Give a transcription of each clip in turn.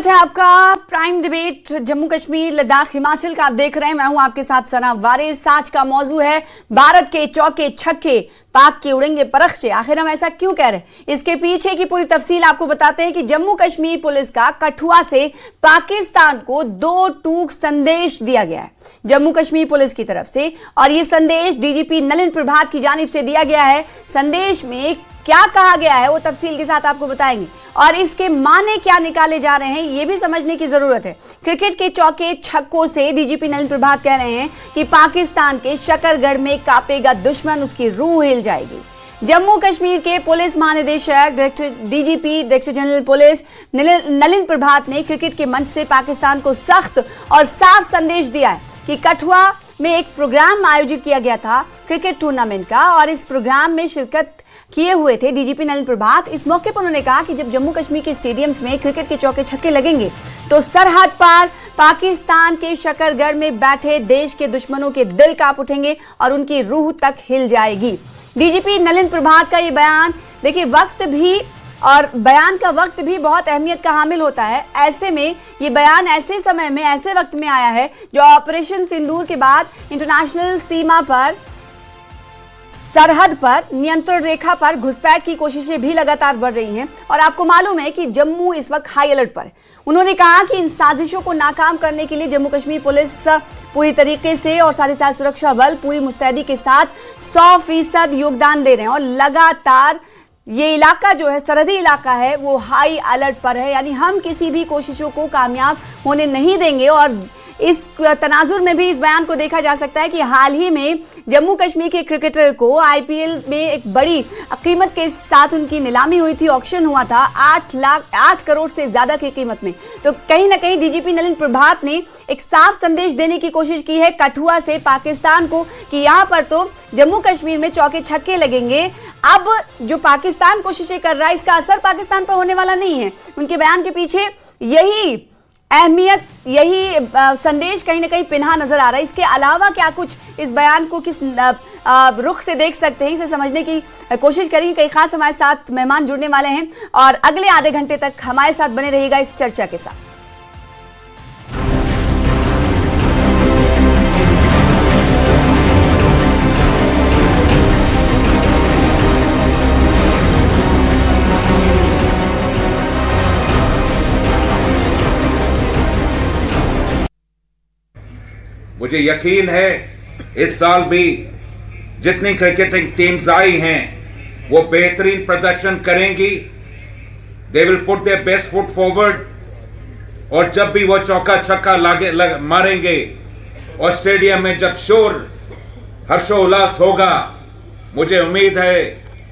है आपका prime debate Jammu Kashmir Ladakh Himachal का आप देख रहे हैं। मैं हूं आपके साथ सना वारिस। आज का मौजू है भारत के चौके छक्के पाक के उड़ेंगे परख से। आखिर हम ऐसा क्यों कह रहे हैं, इसके पीछे की पूरी तफसील आपको बताते हैं कि जम्मू कश्मीर पुलिस का कठुआ से पाकिस्तान को 2 टूक संदेश दिया गया है जम्मू कश्मीर पुलिस की तरफ से, और ये संदेश डीजीपी नलिन प्रभात की जानिब से दिया गया है। संदेश में क्या कहा गया है वो तफसील के साथ आपको बताएंगे, और इसके माने क्या निकाले जा रहे हैं ये भी समझने की जरूरत है। क्रिकेट के चौके छक्कों से डीजीपी नलिन प्रभात कह रहे हैं कि पाकिस्तान के शकरगढ़ में कांपेगा दुश्मन, उसकी रूह हिल जाएगी। जम्मू कश्मीर के पुलिस महानिदेशक DGP director general police Nalin Prabhat ने क्रिकेट के मंच से पाकिस्तान को सख्त और साफ संदेश दिया है कि कठुआ में एक प्रोग्राम आयोजित किया गया था क्रिकेट टूर्नामेंट का, और इस प्रोग्राम में शिरकत किए हुए थे डीजीपी नलिन प्रभात। इस मौके पर उन्होंने कहा कि जब जम्मू कश्मीर के स्टेडियम्स में क्रिकेट के चौके छक्के लगेंगे तो सरहद पार पाकिस्तान के शकरगढ़ में बैठे देश के दुश्मनों के दिल कांप उठेंगे और उनकी रूह तक हिल जाएगी। डीजीपी नलिन प्रभात का ये बयान, देखिए वक्त भी और बयान का वक्त भी बहुत अहमियत का हामिल होता है। ऐसे में ये बयान ऐसे समय में ऐसे वक्त में आया है जो ऑपरेशन सिंदूर के बाद इंटरनेशनल सीमा पर सरहद पर नियंत्रण रेखा पर घुसपैठ की कोशिशें भी लगातार बढ़ रही हैं, और आपको मालूम है कि जम्मू इस वक्त हाई अलर्ट पर है। उन्होंने कहा कि इन साजिशों को नाकाम करने के लिए जम्मू कश्मीर पुलिस पूरी तरीके से और साथ ही साथ सुरक्षा बल पूरी मुस्तैदी के साथ 100% योगदान दे रहे हैं, और लगातार ये इलाका जो है सरहदी इलाका है वो हाई अलर्ट पर है। यानी हम किसी भी कोशिशों को कामयाब होने नहीं देंगे। और इस तनाजुर में भी इस बयान को देखा जा सकता है कि हाल ही में जम्मू कश्मीर के क्रिकेटर को आईपीएल में एक बड़ी कीमत के साथ उनकी नीलामी हुई थी, ऑक्शन हुआ था 8 करोड़ से ज्यादा की कीमत में। तो कहीं ना कहीं डीजीपी नलिन प्रभात ने एक साफ संदेश देने की कोशिश की है कठुआ से पाकिस्तान को कि यहाँ पर तो जम्मू कश्मीर में चौके छक्के लगेंगे। अब जो पाकिस्तान कोशिशें कर रहा है इसका असर पाकिस्तान पर होने वाला नहीं है। उनके बयान के पीछे यही अहमियत, यही संदेश कहीं ना कहीं पिन्हा नजर आ रहा है। इसके अलावा क्या कुछ इस बयान को किस रुख से देख सकते हैं, इसे समझने की कोशिश करेंगे। कई खास हमारे साथ मेहमान जुड़ने वाले हैं और अगले आधे घंटे तक हमारे साथ बने रहिएगा इस चर्चा के साथ। मुझे यकीन है इस साल भी जितनी क्रिकेटिंग टीम्स आई हैं वो बेहतरीन प्रदर्शन करेंगी। They will put their best foot forward, और जब भी वो चौका छक्का मारेंगे और स्टेडियम में जब शोर हर्षोल्लास होगा, मुझे उम्मीद है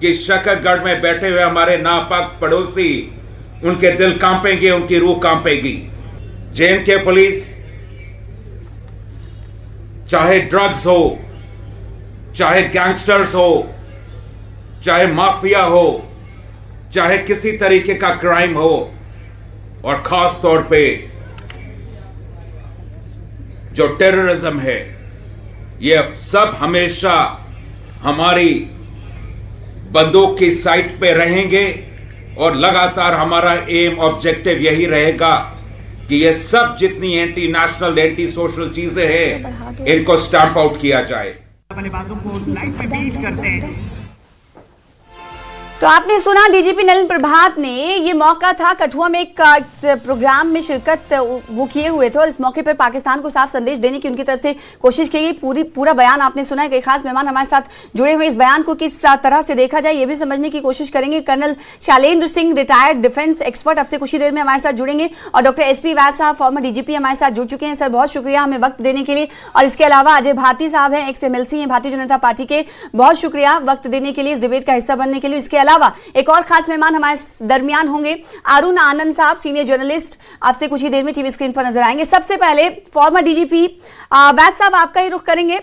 कि शकरगढ़ में बैठे हुए हमारे नापाक पड़ोसी, उनके दिल कांपेंगे, उनकी रूह कांपेगी। जेएनके पुलिस चाहे ड्रग्स हो, चाहे गैंगस्टर्स हो, चाहे माफिया हो, चाहे किसी तरीके का क्राइम हो, और खास तौर पे जो टेररिज्म है, ये सब हमेशा हमारी बंदूक की साइट पे रहेंगे, और लगातार हमारा एम ऑब्जेक्टिव यही रहेगा कि ये सब जितनी एंटी नेशनल एंटी सोशल चीजें हैं इनको स्टैंप आउट किया जाए। वाले बातों को लाइव में बीट करते हैं। तो आपने सुना डीजीपी नलिन प्रभात ने, ये मौका था कठुआ में एक प्रोग्राम में शिरकत वो किए हुए थे, और इस मौके पर पाकिस्तान को साफ संदेश देने की उनकी तरफ से कोशिश की गई। पूरा बयान आपने सुना है। कई खास मेहमान हमारे साथ जुड़े हुए। इस बयान को किस तरह से देखा जाए ये भी समझने की कोशिश करेंगे। Colonel Shailendra Singh, retired defence expert, आपसे कुछ ही देर में हमारे साथ जुड़ेंगे, और डॉक्टर एसपी वैद साहब, फॉर्मर डीजीपी, हमारे साथ जुड़ चुके हैं। सर बहुत शुक्रिया हमें वक्त देने के लिए। और इसके अलावा अजय भारती साहब हैं, एक्स एमएलसी हैं भारतीय जनता पार्टी के, बहुत शुक्रिया वक्त देने के लिए, इस डिबेट का हिस्सा बनने के लिए। इसके अलावा एक और खास मेहमान हमारे दरमियान होंगे, अरुण आनंद साहब, सीनियर जर्नलिस्ट, आपसे कुछ ही देर में टीवी स्क्रीन पर नजर आएंगे। सबसे पहले फॉर्मर डीजीपी वैद साहब आपका ही रुख करेंगे।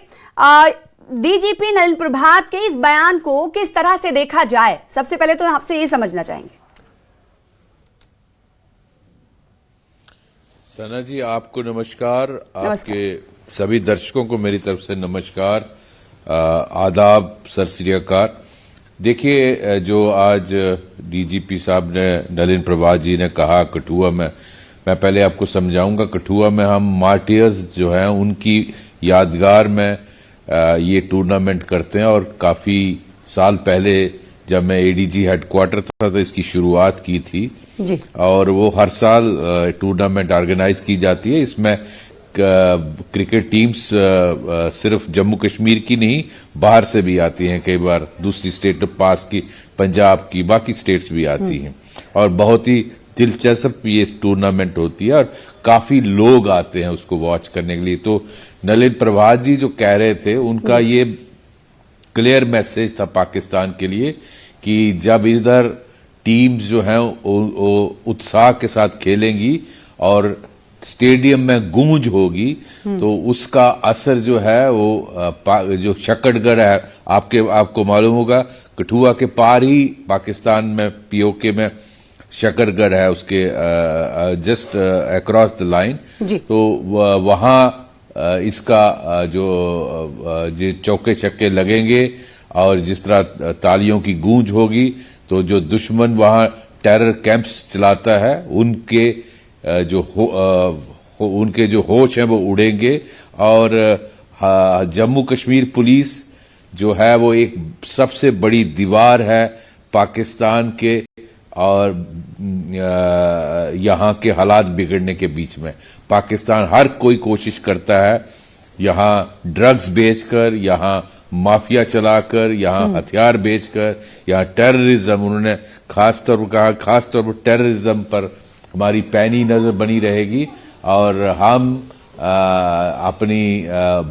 डीजीपी नलिन प्रभात के इस बयान को किस तरह से देखा जाए, सबसे पहले तो आपसे ये समझना चाहेंगे। सना जी आपको नमस्कार, आपके सभी दर्शकों को मेरी तरफ से नमस्कार, आदाब, सत श्री अकाल। देखिए, जो आज डीजीपी साहब ने, नलिन प्रभात जी ने कहा कठुआ में, मैं पहले आपको समझाऊंगा। कठुआ में हम मार्टियर्स जो हैं उनकी यादगार में ये टूर्नामेंट करते हैं, और काफी साल पहले जब मैं एडीजी हेडक्वार्टर था तो इसकी शुरुआत की थी जी। और वो हर साल टूर्नामेंट ऑर्गेनाइज की जाती है। इसमें क्रिकेट टीम्स सिर्फ जम्मू कश्मीर की नहीं, बाहर से भी आती हैं, कई बार दूसरी स्टेट पास की, पंजाब की, बाकी स्टेट्स भी आती हैं, और बहुत ही दिलचस्प ये टूर्नामेंट होती है और काफी लोग आते हैं उसको वॉच करने के लिए। तो नलिन प्रभात जी जो कह रहे थे, उनका ये क्लियर मैसेज था पाकिस्तान के लिए कि जब इधर टीम्स जो हैं उत्साह के साथ खेलेंगी और स्टेडियम में गूंज होगी, तो उसका असर जो है वो जो शकरगढ़ है, आपको मालूम होगा कठुआ के पार ही पाकिस्तान में पीओके में शकरगढ़ है, उसके जस्ट अक्रॉस द लाइन। तो वहां इसका जो चौके छक्के लगेंगे और जिस तरह तालियों की गूंज होगी, तो जो दुश्मन वहां टेरर कैंप्स चलाता है उनके उनके जो होश हैं वो उड़ेंगे। और जम्मू कश्मीर पुलिस जो है वो एक सबसे बड़ी दीवार है पाकिस्तान के और यहाँ के हालात बिगड़ने के बीच में। पाकिस्तान हर कोई कोशिश करता है यहाँ ड्रग्स बेचकर, यहाँ माफिया चलाकर, यहाँ हथियार बेचकर, यहाँ टेररिज्म, उन्होंने खास तौर पर कहा, खास तौर पर टेररिज्म पर हमारी पैनी नजर बनी रहेगी और हम अपनी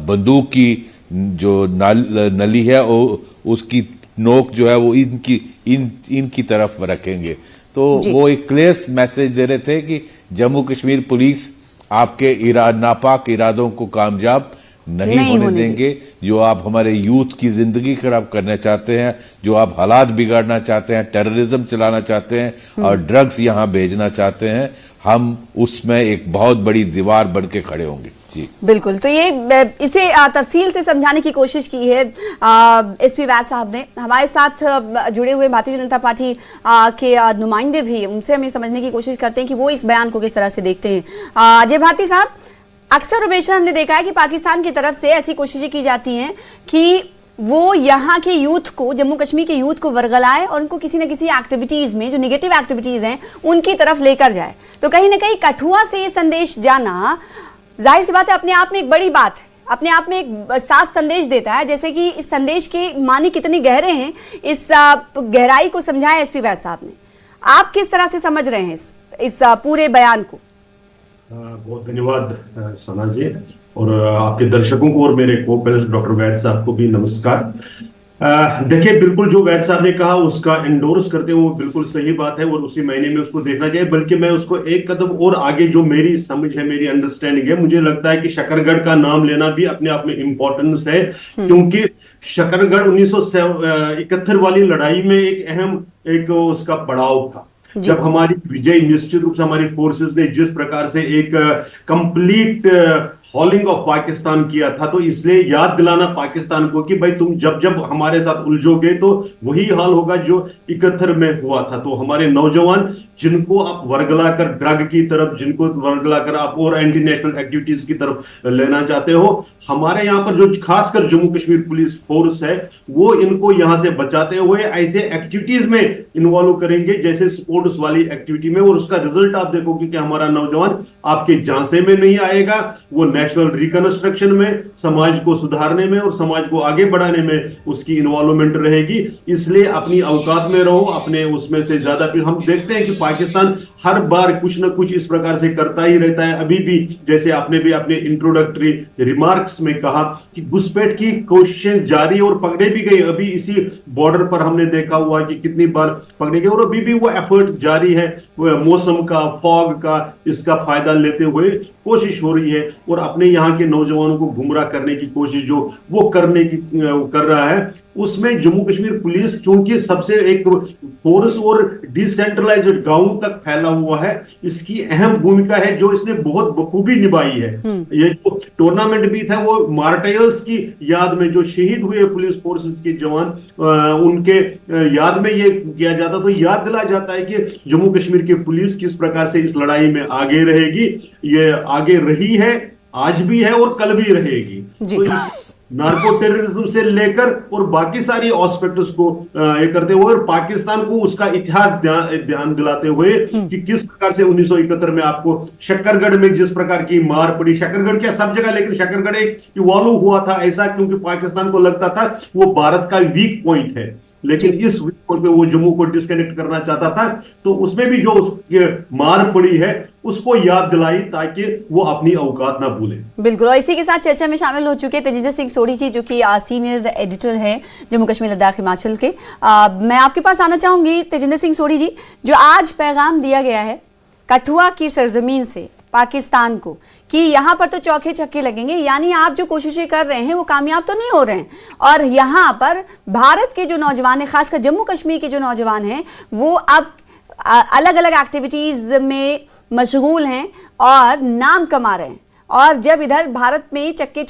बंदूक की जो नली है उसकी नोक जो है वो इनकी तरफ रखेंगे। तो वो एक क्लियर मैसेज दे रहे थे कि जम्मू कश्मीर पुलिस आपके नापाक इरादों को कामयाब नहीं होने देंगे। जो आप हमारे यूथ की जिंदगी खराब करना चाहते हैं, जो आप हालात बिगाड़ना चाहते हैं, टेररिज्म चलाना चाहते हैं और ड्रग्स यहां भेजना चाहते हैं, हम उसमें एक बहुत बड़ी दीवार बन के खड़े होंगे। जी बिल्कुल। तो ये इसे तफसील से समझाने की कोशिश की है एसपी वैद साहब ने। हमारे साथ जुड़े हुए भारतीय जनता पार्टी के नुमाइंदे भी, उनसे हम ये समझने की कोशिश करते हैं कि वो इस बयान को किस तरह से देखते हैं। अजय भारती साहब, अक्सर हमेशा हमने देखा है कि पाकिस्तान की तरफ से ऐसी कोशिशें की जाती हैं कि वो यहाँ के यूथ को, जम्मू कश्मीर के यूथ को वर्गलाए और उनको किसी न किसी एक्टिविटीज में, जो निगेटिव एक्टिविटीज हैं, उनकी तरफ लेकर जाए। तो कहीं ना कहीं कठुआ से ये संदेश जाना, जाहिर सी बात है, अपने आप में एक बड़ी बात है, अपने आप में एक साफ संदेश देता है। जैसे कि इस संदेश के मानी कितने गहरे हैं, इस गहराई को समझाया एसपी वैद साहब ने। आप किस तरह से समझ रहे हैं इस पूरे बयान को? बहुत धन्यवाद सना जी, और आपके दर्शकों को और मेरे को पैनलिस्ट डॉक्टर वैद साहब को भी नमस्कार। देखिए, बिल्कुल जो वैद साहब ने कहा उसका एंडोर्स करते हैं, वो बिल्कुल सही बात है और उसी महीने में उसको देखना चाहिए। बल्कि मैं उसको एक कदम और आगे, जो मेरी समझ है, मेरी अंडरस्टैंडिंग है, मुझे लगता है कि शकरगढ़ का नाम लेना भी अपने आप में इंपॉर्टेंस है, क्योंकि शकरगढ़ 1971 वाली लड़ाई में एक अहम उसका पड़ाव था, जब हमारी विजय निश्चित रूप से हमारी फोर्सेस ने जिस प्रकार से एक कंप्लीट हॉलिंग ऑफ पाकिस्तान किया था। तो इसलिए याद दिलाना पाकिस्तान को कि भाई तुम जब जब हमारे साथ उलझोगे तो वही हाल होगा जो 71 में हुआ था। तो हमारे नौजवान जिनको आप वर्गलाकर ड्रग की तरफ, जिनको वर्गलाकर आप और एंटी नेशनल एक्टिविटीज की तरफ लेना चाहते हो, हमारे यहाँ पर जो खासकर जम्मू कश्मीर पुलिस फोर्स है वो इनको यहाँ से बचाते हुए ऐसे एक्टिविटीज में इन्वॉल्व करेंगे, जैसे स्पोर्ट्स वाली एक्टिविटी में, और उसका रिजल्ट आप देखोगे कि हमारा नौजवान आपके झांसे में नहीं आएगा, वो नेशनल रिकंस्ट्रक्शन में, समाज को सुधारने में और समाज को आगे बढ़ाने में उसकी इन्वॉल्वमेंट रहेगी। इसलिए अपनी औकात में रहो, अपने उसमें से ज्यादा। फिर हम देखते हैं कि पाकिस्तान हर बार कुछ न कुछ इस प्रकार से करता ही रहता है। अभी भी जैसे आपने भी अपने इंट्रोडक्टरी रिमार्क्स में कहा कि घुसपैठ की कोशिशें जारी और पकड़े भी गए। अभी इसी बॉर्डर पर हमने देखा हुआ कि कितनी बार पकड़े गए और अभी भी वो एफर्ट जारी है। मौसम का, फॉग का, इसका फायदा लेते हुए कोशिश हो रही है और अपने यहाँ के नौजवानों को गुमराह करने की कोशिश जो वो कर रहा है। उसमें जम्मू कश्मीर पुलिस चूंकि सबसे एक फोर्स और डिसेंट्रलाइज्ड गांव तक फैला हुआ है, इसकी अहम भूमिका है जो इसने बहुत बखूबी निभाई है। ये जो टूर्नामेंट भी था वो मार्टायर्स की याद में, जो शहीद हुए पुलिस फोर्सेस के जवान, उनके याद में ये किया जाता, तो याद दिलाया जाता है कि जम्मू कश्मीर की पुलिस किस प्रकार से इस लड़ाई में आगे रहेगी। ये आगे रही है, आज भी है और कल भी रहेगी। तो नार्को टेररिज्म से लेकर और बाकी सारी एस्पेक्ट्स को ये करते हुए और पाकिस्तान को उसका इतिहास ध्यान दिलाते हुए कि किस प्रकार से 1971 में आपको शकरगढ़ में जिस प्रकार की मार पड़ी, शकरगढ़ क्या सब जगह, लेकिन शकरगढ़ एक इवॉल्व हुआ था ऐसा क्योंकि पाकिस्तान को लगता था वो भारत का वीक पॉइंट है, लेकिन इस वीक पॉइंट पे वो जम्मू को डिस्कनेक्ट करना चाहता था। तो उसमें भी जो मार पड़ी है उसको याद दिलाई ताकि वो अपनी औकात ना भूले। बिल्कुल, और इसी के साथ चर्चा में शामिल हो चुके तेजिंदर सिंह सोढ़ी जी, जो कि सीनियर एडिटर हैं जम्मू कश्मीर लद्दाख हिमाचल के। मैं आपके पास आना चाहूंगी तेजिंदर सिंह सोढ़ी जी, जो आज पैगाम दिया गया है कठुआ की सरजमीन से पाकिस्तान को कि यहाँ पर तो चौके छक्के लगेंगे, यानी आप जो कोशिशें कर रहे हैं वो कामयाब तो नहीं हो रहे हैं, और यहाँ पर भारत के जो नौजवान हैं, खासकर जम्मू कश्मीर के जो नौजवान हैं, वो अब अलग अलग एक्टिविटीज़ में मशगूल हैं और नाम कमा रहे हैं। और जब इधर भारत में चौके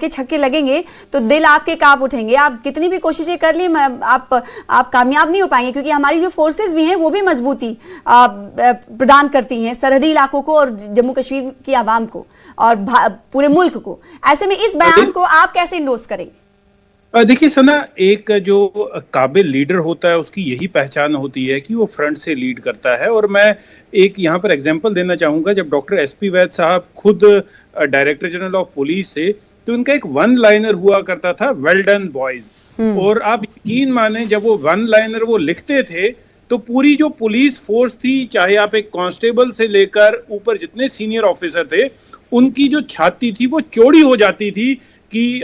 छक्के लगेंगे तो दिल आपके कांप उठेंगे। आप कितनी भी कोशिशें कर ली, आप कामयाब नहीं हो पाएंगे, क्योंकि हमारी जो फोर्सेस भी हैं वो भी मजबूती प्रदान करती हैं सरहदी इलाकों को और जम्मू कश्मीर की आवाम को और पूरे मुल्क को। ऐसे में इस बयान को आप कैसे इंडोर्स करेंगे? देखिए सना, एक जो काबिल लीडर होता है उसकी यही पहचान होती है कि वो फ्रंट से लीड करता है। और मैं एक यहाँ पर एग्जांपल देना चाहूँगा, जब डॉक्टर एसपी वैद साहब खुद डायरेक्टर जनरल ऑफ पुलिस थे तो उनका एक वन लाइनर हुआ करता था, वेल डन बॉयज। और आप यकीन माने जब वो वन लाइनर वो लिखते थे तो पूरी जो पुलिस फोर्स थी, चाहे आप एक कांस्टेबल से लेकर ऊपर जितने सीनियर ऑफिसर थे, उनकी जो छाती थी वो चौड़ी हो जाती थी कि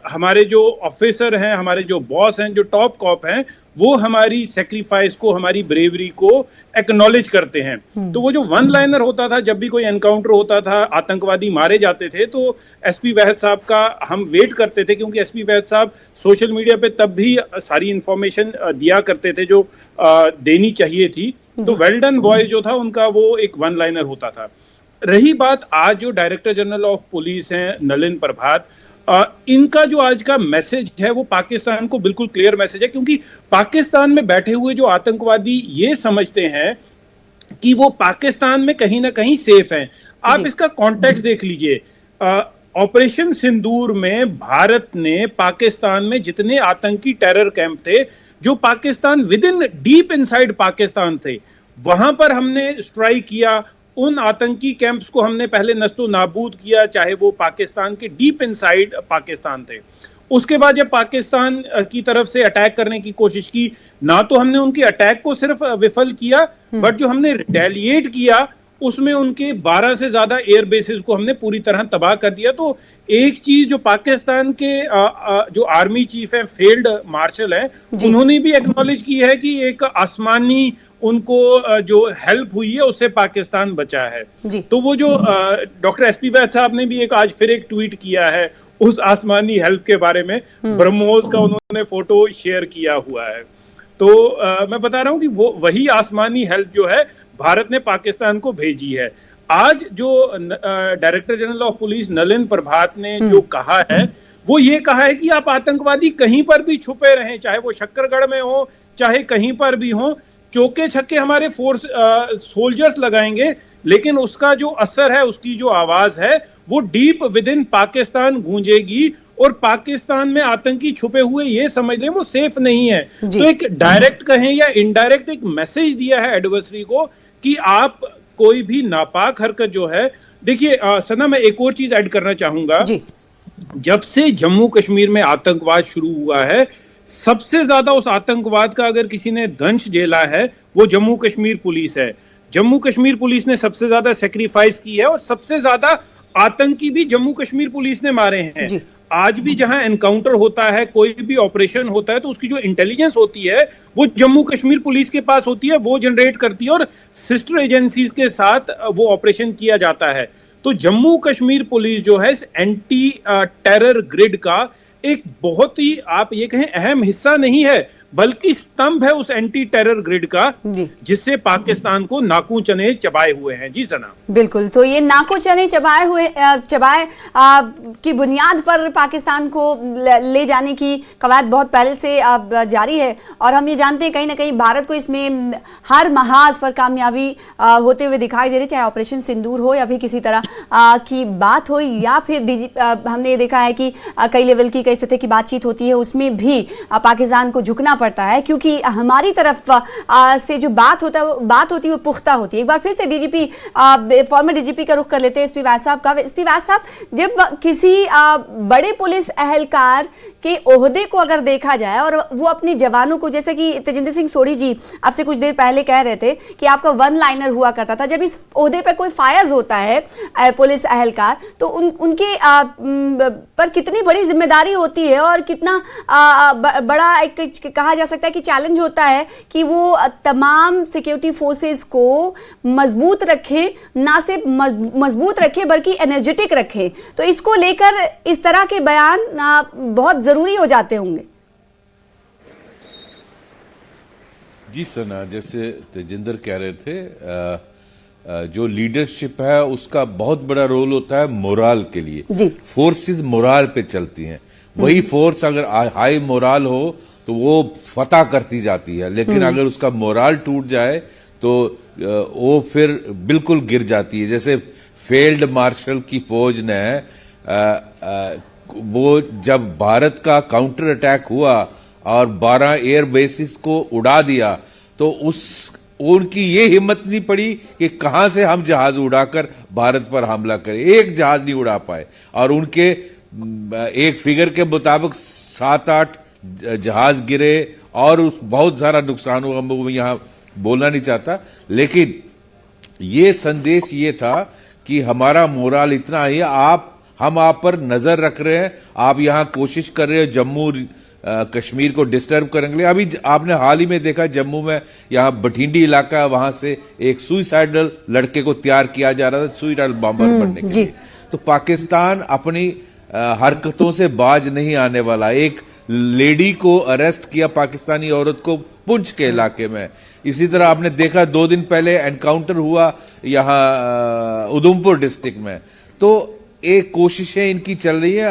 हमारे जो ऑफिसर हैं, हमारे जो बॉस हैं, जो टॉप कॉप हैं, वो हमारी सेक्रीफाइस को, हमारी ब्रेवरी को एक्नॉलेज करते हैं। तो वो जो वन लाइनर होता था, जब भी कोई एनकाउंटर होता था, आतंकवादी मारे जाते थे, तो एसपी वैद साहब का हम वेट करते थे, क्योंकि एसपी वैद साहब सोशल मीडिया पे तब भी सारी इंफॉर्मेशन दिया करते थे जो देनी चाहिए थी। तो वेल डन बॉय जो था उनका वो एक वन लाइनर होता था। रही बात आज जो डायरेक्टर जनरल ऑफ पुलिस हैं नलिन प्रभात, इनका जो आज का मैसेज है वो पाकिस्तान को बिल्कुल क्लियर मैसेज है, क्योंकि पाकिस्तान में बैठे हुए जो आतंकवादी ये समझते हैं कि वो पाकिस्तान में कहीं ना कहीं सेफ हैं। आप इसका कॉन्टेक्स्ट देख लीजिए। ऑपरेशन सिंदूर में भारत ने पाकिस्तान में जितने आतंकी टेरर कैंप थे जो Pakistan with in deep inside Pakistan थे, वहां पर हमने स्ट्राइक किया। उन आतंकी कैंप्स को हमने पहले नस्तो नाबूद किया, चाहे वो पाकिस्तान के डीप इनसाइड पाकिस्तान थे। उसके बाद जब पाकिस्तान की तरफ से अटैक करने की कोशिश की, ना तो हमने उनके अटैक को सिर्फ विफल किया, बट जो हमने रिटेलिएट किया उसमें उनके 12 से ज्यादा एयर बेसिस को हमने पूरी तरह तबाह कर दिया। तो एक चीज जो पाकिस्तान के जो आर्मी चीफ हैं, फील्ड मार्शल हैं, उन्होंने भी एक्नॉलेज की है कि एक आसमानी उनको जो हेल्प हुई है उससे पाकिस्तान बचा है। तो वो जो डॉक्टर एसपी वैद साहब ने भी आज फिर एक ट्वीट किया है उस आसमानी हेल्प के बारे में, ब्रह्मोस का उन्होंने फोटो शेयर किया हुआ है। तो मैं बता रहा हूं कि वो वही आसमानी हेल्प जो है भारत ने पाकिस्तान को भेजी है। आज जो director general of police Nalin Prabhat ने जो कहा है, वो ये कहा है कि आप आतंकवादी कहीं पर भी छुपे रहें, चाहे वो शक्करगढ़ में हो, चाहे कहीं पर भी हो, चौके छक्के हमारे फोर्स सोल्जर्स लगाएंगे, लेकिन उसका जो असर है, उसकी जो आवाज है, वो डीप विद इन पाकिस्तान गूंजेगी और पाकिस्तान में आतंकी छुपे हुए ये समझ लें वो सेफ नहीं है। तो एक डायरेक्ट कहें या इनडायरेक्ट एक मैसेज दिया है एडवर्सरी को कि आप कोई भी नापाक हरकत जो है, देखिए सना मैं एक और चीज ऐड करना चाहूंगा। जब से जम्मू कश्मीर में आतंकवाद शुरू हुआ है, सबसे ज्यादा उस आतंकवाद का अगर किसी ने दंश झेला है वो जम्मू कश्मीर पुलिस है। जम्मू कश्मीर पुलिस ने सबसे ज्यादा सेक्रीफाइस की है और सबसे ज्यादा आतंकी भी जम्मू कश्मीर पुलिस ने मारे हैं। आज भी जहां एनकाउंटर होता है, कोई भी ऑपरेशन होता है, तो उसकी जो इंटेलिजेंस होती है वो जम्मू कश्मीर पुलिस के पास होती है, वो जनरेट करती है और सिस्टर एजेंसीज के साथ वो ऑपरेशन किया जाता है। तो जम्मू कश्मीर पुलिस जो है एंटी टेरर ग्रिड का एक बहुत ही, आप ये कहें, अहम हिस्सा नहीं है बल्कि स्तंभ है उस एंटी टेरर ग्रिड का, जिससे पाकिस्तान को नाकू चने चबाए हुए हैं। जी सना, बिल्कुल। तो ये नाकू चने चबाए की बुनियाद पर पाकिस्तान को ले जाने की कवायद बहुत पहले से जारी है, और हम ये जानते हैं कहीं ना कहीं भारत को इसमें हर महाज पर कामयाबी होते हुए दिखाई दे रही, चाहे ऑपरेशन सिंदूर हो या फिर किसी तरह की बात हो, या फिर हमने ये देखा है कि कई लेवल की, कई सतह की बातचीत होती है, उसमें भी पाकिस्तान को झुकना पड़ता है, क्योंकि हमारी तरफ से जो बात होती है वो पुख्ता होती है। एक बार फिर से डीजीपी, फॉर्मर डीजीपी का रुख कर लेते हैं एसपी वैद साहब का। एसपी वैद साहब, जब किसी बड़े पुलिस एहलकार के ओहदे को अगर देखा जाए और वो अपने जवानों को, जैसे कि तेजिंदर सिंह सोढ़ी जी आपसे कुछ देर पहले कह रहे थे कि आपका वन लाइनर हुआ करता था, जब इस ओहदे पर कोई फायज होता है पुलिस एहलकार, तो उनके पर कितनी बड़ी जिम्मेदारी होती है और कितना बड़ा एक कहा जा सकता है कि चैलेंज होता है कि वो तमाम सिक्योरिटी फोर्सेस को मजबूत रखें, ना सिर्फ मजबूत रखें बल्कि एनर्जेटिक रखें। तो इसको लेकर इस तरह के बयान बहुत जरूरी हो जाते होंगे। जी सना, जैसे तेजिंदर कह रहे थे, जो लीडरशिप है उसका बहुत बड़ा रोल होता है मोराल के लिए। फोर्सेस मोराल पे चलती हैं, वही फोर्स अगर हाई मोराल हो तो वो फतह करती जाती है, लेकिन अगर उसका मोराल टूट जाए तो वो फिर बिल्कुल गिर जाती है। जैसे फील्ड मार्शल की फौज ने वो जब भारत का काउंटर अटैक हुआ और 12 एयर बेसिस को उड़ा दिया, तो उनकी ये हिम्मत नहीं पड़ी कि कहां से हम जहाज उड़ाकर भारत पर हमला करें। एक जहाज नहीं उड़ा पाए, और उनके एक फिगर के मुताबिक 7-8 जहाज गिरे और बहुत सारा नुकसान हुआ। मैं यहां बोलना नहीं चाहता, लेकिन ये संदेश ये था कि हमारा मोराल इतना ही है, हम आप पर नजर रख रहे हैं, आप यहां कोशिश कर रहे हो जम्मू कश्मीर को डिस्टर्ब करेंगे। अभी आपने हाल ही में देखा जम्मू में, यहां बठिंडी इलाका, वहां से एक सुइसाइडल लड़के को तैयार किया जा रहा था सुइसाइडल बॉम्बर बनने के लिए। तो पाकिस्तान अपनी हरकतों से बाज नहीं आने वाला। एक लेडी को अरेस्ट किया, पाकिस्तानी औरत को, पुंछ के इलाके में। इसी तरह आपने देखा 2 दिन पहले एनकाउंटर हुआ यहां उधमपुर डिस्ट्रिक्ट में। तो एक कोशिशें इनकी चल रही है,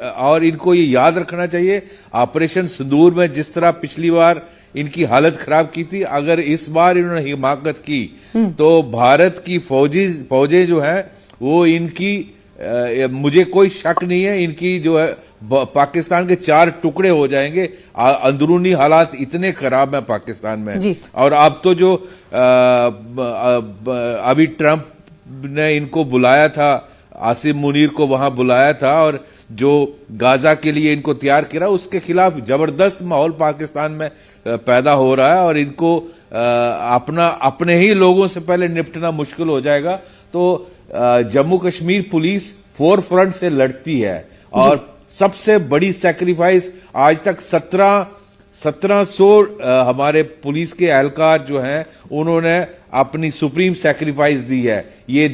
और इनको ये याद रखना चाहिए, ऑपरेशन सिंदूर में जिस तरह पिछली बार इनकी हालत खराब की थी, अगर इस बार इन्होंने हिमाकत की तो भारत की फौजें जो है वो इनकी, मुझे कोई शक नहीं है, इनकी जो है पाकिस्तान के 4 टुकड़े हो जाएंगे। अंदरूनी हालात इतने खराब हैं पाकिस्तान में। और अब तो जो अभी ट्रंप ने इनको बुलाया था, आसिम मुनीर को वहां बुलाया था, और जो गाजा के लिए इनको तैयार किया, उसके खिलाफ जबरदस्त माहौल पाकिस्तान में पैदा हो रहा है, और इनको अपने ही लोगों से पहले निपटना मुश्किल हो जाएगा। तो जम्मू कश्मीर पुलिस 4 फ्रंट से लड़ती है, और सबसे बड़ी सैक्रिफाइस आज तक 1700 हमारे पुलिस के एहलकार जो हैं उन्होंने अपनी सुप्रीम सैक्रिफाइस दी है। ये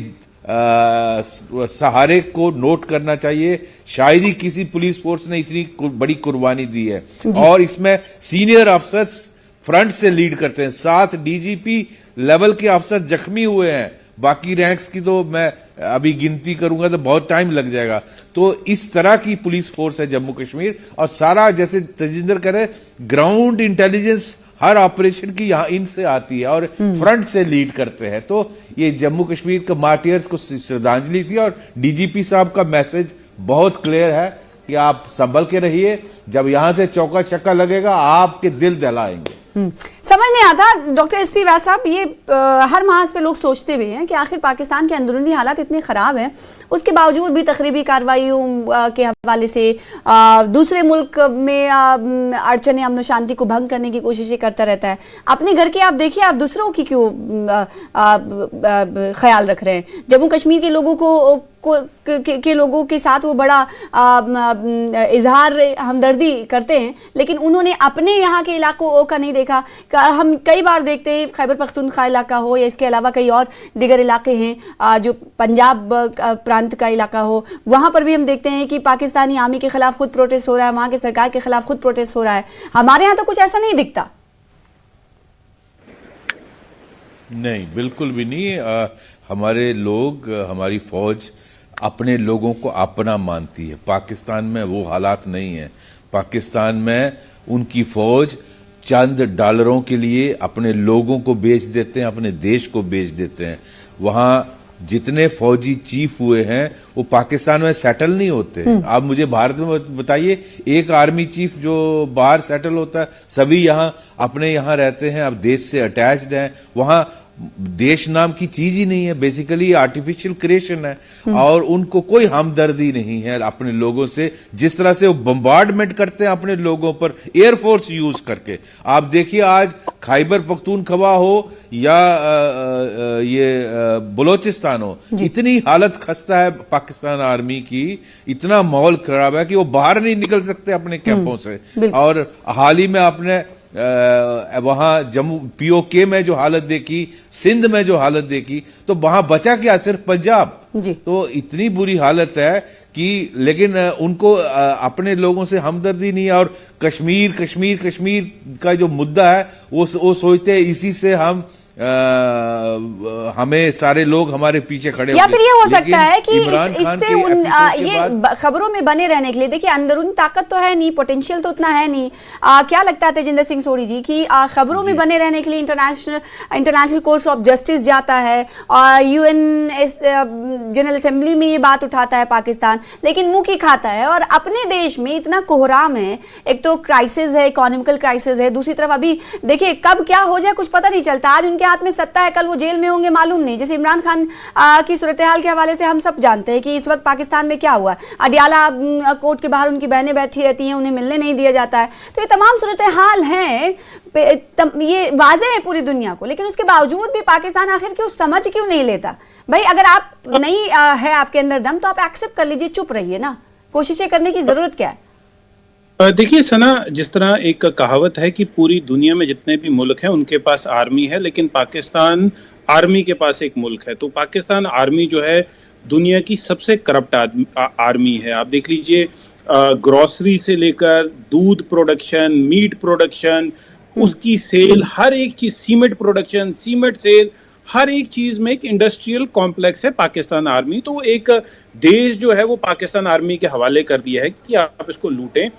सहारे को नोट करना चाहिए, शायद ही किसी पुलिस फोर्स ने इतनी बड़ी कुर्बानी दी है। और इसमें सीनियर अफसर्स फ्रंट से लीड करते हैं, 7 डीजीपी लेवल के अफसर जख्मी हुए हैं। बाकी रैंक्स की तो मैं अभी गिनती करूंगा तो बहुत टाइम लग जाएगा। तो इस तरह की पुलिस फोर्स है जम्मू कश्मीर, और सारा, जैसे तेजिंदर कह रहे, ग्राउंड इंटेलिजेंस हर ऑपरेशन की यहां इनसे आती है और फ्रंट से लीड करते हैं। तो ये जम्मू कश्मीर के मार्टियर्स को श्रद्धांजलि थी, और डीजीपी साहब का मैसेज बहुत क्लियर है कि आप संभल के रहिए, जब यहां से चौका छक्का लगेगा आपके दिल दहलाएंगे। समझ नहीं आता डॉक्टर एसपी वैद साहब, ये हर महाज पे लोग सोचते भी हैं कि आखिर पाकिस्तान के अंदरूनी हालात इतने ख़राब हैं, उसके बावजूद भी तकरीबी कार्रवाइयों के हवाले से दूसरे मुल्क में अड़चने, अमन शांति को भंग करने की कोशिशें करता रहता है। अपने घर के आप देखिए, आप दूसरों की क्यों ख्याल रख रहे हैं? जम्मू कश्मीर के लोगों के लोगों के साथ वो बड़ा इजहार हमदर्दी करते हैं, लेकिन उन्होंने अपने यहाँ के इलाकों का नहीं देखा। हम कई बार देखते हैं खैबर पख्तूनख्वा इलाका हो या इसके अलावा कई और दीगर इलाके हैं जो पंजाब प्रांत का इलाका हो, वहाँ पर भी हम देखते हैं कि पाकिस्तानी आर्मी के खिलाफ खुद प्रोटेस्ट हो रहा है, वहाँ की सरकार के खिलाफ खुद प्रोटेस्ट हो रहा है। हमारे यहाँ तो कुछ ऐसा नहीं दिखता। नहीं, बिल्कुल भी नहीं। हमारे लोग, हमारी फौज अपने लोगों को अपना मानती है। पाकिस्तान में वो हालात नहीं है। पाकिस्तान में उनकी फौज चंद डॉलरों के लिए अपने लोगों को बेच देते हैं, अपने देश को बेच देते हैं। वहां जितने फौजी चीफ हुए हैं वो पाकिस्तान में सेटल नहीं होते। आप मुझे भारत में बताइए एक आर्मी चीफ जो बाहर सेटल होता है, सभी यहां अपने यहां रहते हैं, अब देश से अटैच्ड हैं। वहां देश नाम की चीज ही नहीं है, बेसिकली आर्टिफिशियल क्रिएशन है और उनको कोई हमदर्दी नहीं है अपने लोगों से। जिस तरह से वो बम्बार्डमेंट करते हैं अपने लोगों पर एयरफोर्स यूज करके, आप देखिए आज खैबर पख्तूनख्वा हो या ये बलोचिस्तान हो, इतनी हालत खस्ता है पाकिस्तान आर्मी की, इतना माहौल खराब है कि वो बाहर नहीं निकल सकते अपने कैंपों से। और हाल ही में आपने वहां जम्मू पीओके में जो हालत देखी, सिंध में जो हालत देखी, तो वहां बचा क्या, सिर्फ पंजाब। तो इतनी बुरी हालत है कि लेकिन उनको अपने लोगों से हमदर्दी नहीं है। और कश्मीर कश्मीर कश्मीर का जो मुद्दा है वो सोचते हैं इसी से हमें सारे लोग हमारे पीछे खड़े या फिर ये हो सकता है कि इससे ये खबरों में बने रहने के लिए, देखिए अंदरूनी ताकत तो है नहीं, पोटेंशियल तो उतना है नहीं। क्या लगता है तेजिंदर सिंह सोढ़ी जी कि खबरों में बने रहने के लिए इंटरनेशनल कोर्ट ऑफ जस्टिस जाता है और यूएन जनरल असेंबली में ये बात उठाता है पाकिस्तान, लेकिन मुंह की खाता है। और अपने देश में इतना कोहराम है, एक तो क्राइसिस है, इकोनॉमिकल क्राइसिस है, दूसरी तरफ अभी देखिए कब क्या हो जाए कुछ पता नहीं चलता। आज उनके हाथ में सत्ता है, कल वो जेल में होंगे मालूम नहीं। जैसे इमरान खान की सूरत हाल के हवाले से हम सब जानते हैं कि इस वक्त पाकिस्तान में क्या हुआ। अडियाला कोर्ट के बाहर उनकी बहनें बैठी रहती हैं, उन्हें मिलने नहीं दिया जाता है। तो ये तमाम सूरत हाल हैं, ये वाज़ेह है पूरी दुनिया को, लेकिन उसके बावजूद भी पाकिस्तान आखिर क्यों समझ क्यों नहीं लेता? भाई अगर आप नहीं है आपके अंदर दम तो आप एक्सेप्ट कर लीजिए, चुप रहिए ना, कोशिशें करने की जरूरत क्या है? देखिए सना, जिस तरह एक कहावत है कि पूरी दुनिया में जितने भी मुल्क हैं उनके पास आर्मी है, लेकिन पाकिस्तान आर्मी के पास एक मुल्क है। तो पाकिस्तान आर्मी जो है दुनिया की सबसे करप्ट आर्मी है। आप देख लीजिए ग्रोसरी से लेकर दूध प्रोडक्शन, मीट प्रोडक्शन, उसकी सेल, हर एक चीज, सीमेंट प्रोडक्शन, सीमेंट सेल, हर एक चीज में एक इंडस्ट्रियल कॉम्प्लेक्स है पाकिस्तान आर्मी। तो एक देश जो है वो पाकिस्तान आर्मी के हवाले कर दिया है कि आप इसको लूटें।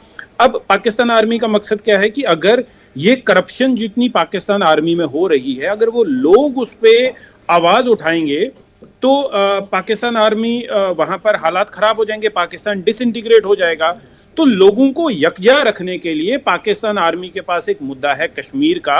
अब पाकिस्तान आर्मी का मकसद क्या है कि अगर ये करप्शन जितनी पाकिस्तान आर्मी में हो रही है, अगर वो लोग उस पर आवाज उठाएंगे तो पाकिस्तान आर्मी वहां पर हालात खराब हो जाएंगे, पाकिस्तान डिसइंटीग्रेट हो जाएगा। तो लोगों को यकजा रखने के लिए पाकिस्तान आर्मी के पास एक मुद्दा है कश्मीर का,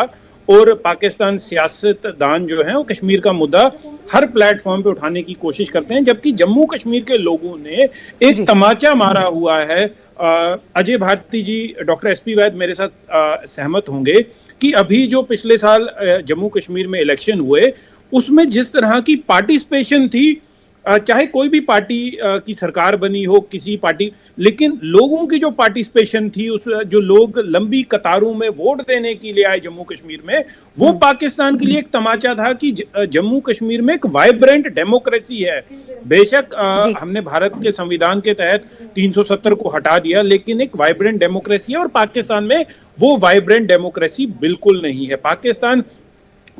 और पाकिस्तान सियासतदान जो है वो कश्मीर का मुद्दा हर प्लेटफॉर्म पे उठाने की कोशिश करते हैं। जबकि जम्मू कश्मीर के लोगों ने एक तमाचा मारा हुआ है। अजय भारती जी, डॉक्टर एसपी वैद मेरे साथ सहमत होंगे कि अभी जो पिछले साल जम्मू कश्मीर में इलेक्शन हुए उसमें जिस तरह की पार्टिसिपेशन थी, चाहे कोई भी पार्टी की सरकार बनी हो, किसी पार्टी, लेकिन लोगों की जो पार्टिसिपेशन थी, उस जो लोग लंबी कतारों में वोट देने के लिए आए जम्मू कश्मीर में, वो पाकिस्तान के लिए एक तमाचा था कि जम्मू कश्मीर में एक वाइब्रेंट डेमोक्रेसी है। बेशक हमने भारत के संविधान के तहत 370 को हटा दिया, लेकिन एक वाइब्रेंट डेमोक्रेसी है और पाकिस्तान में वो वाइब्रेंट डेमोक्रेसी बिल्कुल नहीं है। पाकिस्तान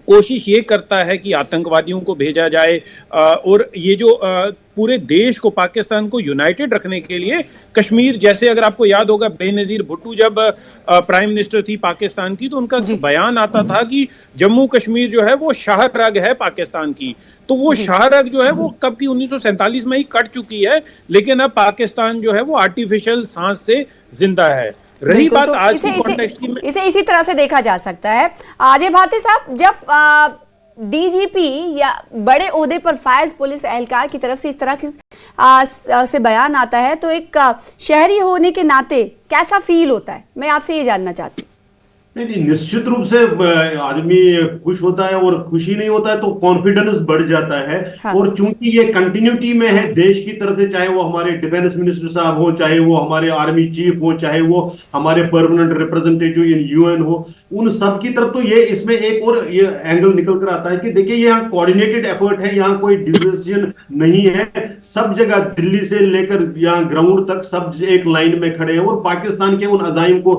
कोशिश ये करता है कि आतंकवादियों को भेजा जाए और ये जो पूरे देश को, पाकिस्तान को यूनाइटेड रखने के लिए कश्मीर, जैसे अगर आपको याद होगा बेनजीर भुट्टो जब प्राइम मिनिस्टर थी पाकिस्तान की, तो उनका बयान आता था कि जम्मू कश्मीर जो है वो शाह रग है पाकिस्तान की। तो वो शाह रग जो है वो कब की 1947 में ही कट चुकी है, लेकिन अब पाकिस्तान जो है वो आर्टिफिशियल सांस से जिंदा है। रही बात तो आज की कॉन्टेक्स्ट की, इसे इसी तरह से देखा जा सकता है। अजय भारती साहब, जब डीजीपी या बड़े ओहदे पर फायज पुलिस एहलकार की तरफ से इस तरह की से बयान आता है तो एक शहरी होने के नाते कैसा फील होता है, मैं आपसे ये जानना चाहती हूँ। नहीं, निश्चित रूप से आदमी खुश होता है, और खुशी नहीं होता है तो कॉन्फिडेंस बढ़ जाता है। हाँ। और चूंकि ये कंटिन्यूटी में है देश की तरफ से, चाहे वो हमारे डिफेंस मिनिस्टर साहब हो, चाहे वो हमारे आर्मी चीफ हो, चाहे वो हमारे परमानेंट रिप्रेजेंटेटिव इन यूएन हो, उन सब की तरफ तो ये इसमें एक और ये एंगल निकल कर आता है कि देखिए यहाँ कोऑर्डिनेटेड एफर्ट है, यहाँ कोई डिविजन नहीं है। सब जगह दिल्ली से लेकर यहाँ ग्राउंड तक सब एक लाइन में खड़े हैं और पाकिस्तान के उन अजाइम को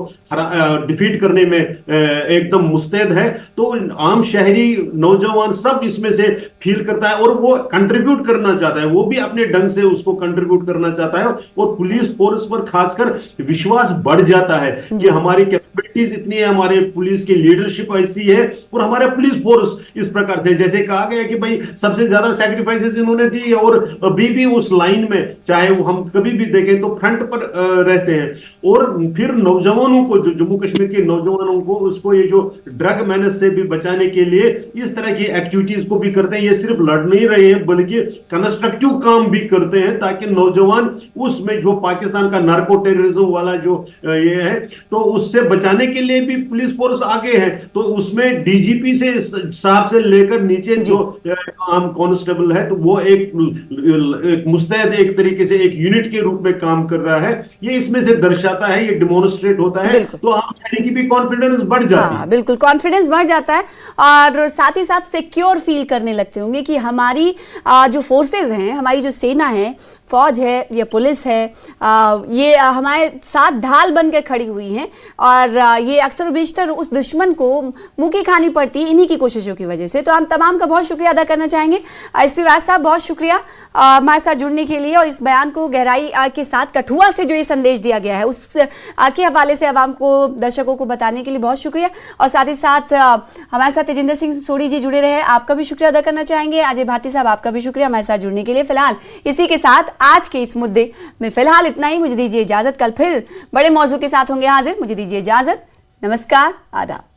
डिफीट करने में एकदम मुस्तैद है। तो आम शहरी नौजवान सब इसमें से फील करता है और वो कंट्रीब्यूट करना चाहता है, वो भी अपने ढंग से उसको कंट्रीब्यूट करना चाहता है। और पुलिस फोर्स पर खासकर विश्वास बढ़ जाता है कि हमारी कैपेबिलिटीज इतनी है, हमारे पुलिस की लीडरशिप ऐसी है, और हमारा पुलिस फोर्स इस प्रकार से, जैसे कहा गया कि भाई सबसे ज्यादा सैक्रिफाइसेस इन्होंने दी और अभी भी उस लाइन में, चाहे वो हम कभी भी देखें तो फ्रंट पर रहते हैं। और फिर नौजवानों को, जो जम्मू कश्मीर के नौजवानों को, उसको ये जो ड्रग मैनेज से भी बचाने के लिए इस तरह की एक्टिविटीज को भी करते हैं। ये सिर्फ लड़ नहीं रहे हैं बल्कि कंस्ट्रक्टिव काम भी करते हैं, ताकि नौजवान उसमें जो पाकिस्तान का नार्को टेररिज्म वाला जो ये है, तो उससे बचाने के लिए भी पुलिस फोर्स आगे है। तो उसमें डीजीपी से साहब से लेकर नीचे जो आम कांस्टेबल है, तो वो एक मुस्तैद एक तरीके से एक यूनिट के रूप में काम कर रहा है। ये इसमें से दर्शाता है, ये डेमोन्स्ट्रेट होता है, तो आम शहरी की भी कॉन्फिडेंस बढ़ जाती है। बिल्कुल, कॉन्फिडेंस बढ़ जाता है और साथ ही साथ सिक्योर फील करने लगते होंगे कि हमारी जो फोर्सेस हैं, हमारी जो सेना है, फौज है या पुलिस है, ये हमारे साथ ढाल बन के खड़ी हुई हैं। और ये अक्सर बेशतर उस दुश्मन को मुंह की खानी पड़ती है इन्हीं की कोशिशों की वजह से। तो हम तमाम का बहुत शुक्रिया अदा करना चाहेंगे। एसपी वैद साहब, बहुत शुक्रिया हमारे साथ जुड़ने के लिए और इस बयान को गहराई के साथ कठुआ से जो ये संदेश दिया गया है उस के हवाले से आवाम को, दर्शकों को बताने के लिए बहुत शुक्रिया। और साथ ही साथ हमारे साथ तेजिंदर सिंह सोढ़ी जी जुड़े रहे, आपका भी शुक्रिया अदा करना चाहेंगे। अजय भारती साहब, आपका भी शुक्रिया हमारे साथ जुड़ने के लिए। फिलहाल इसी के साथ आज के इस मुद्दे में फिलहाल इतना ही। मुझे दीजिए इजाजत, कल फिर बड़े मौजू के साथ होंगे हाजिर। मुझे दीजिए इजाजत, नमस्कार, आदाब।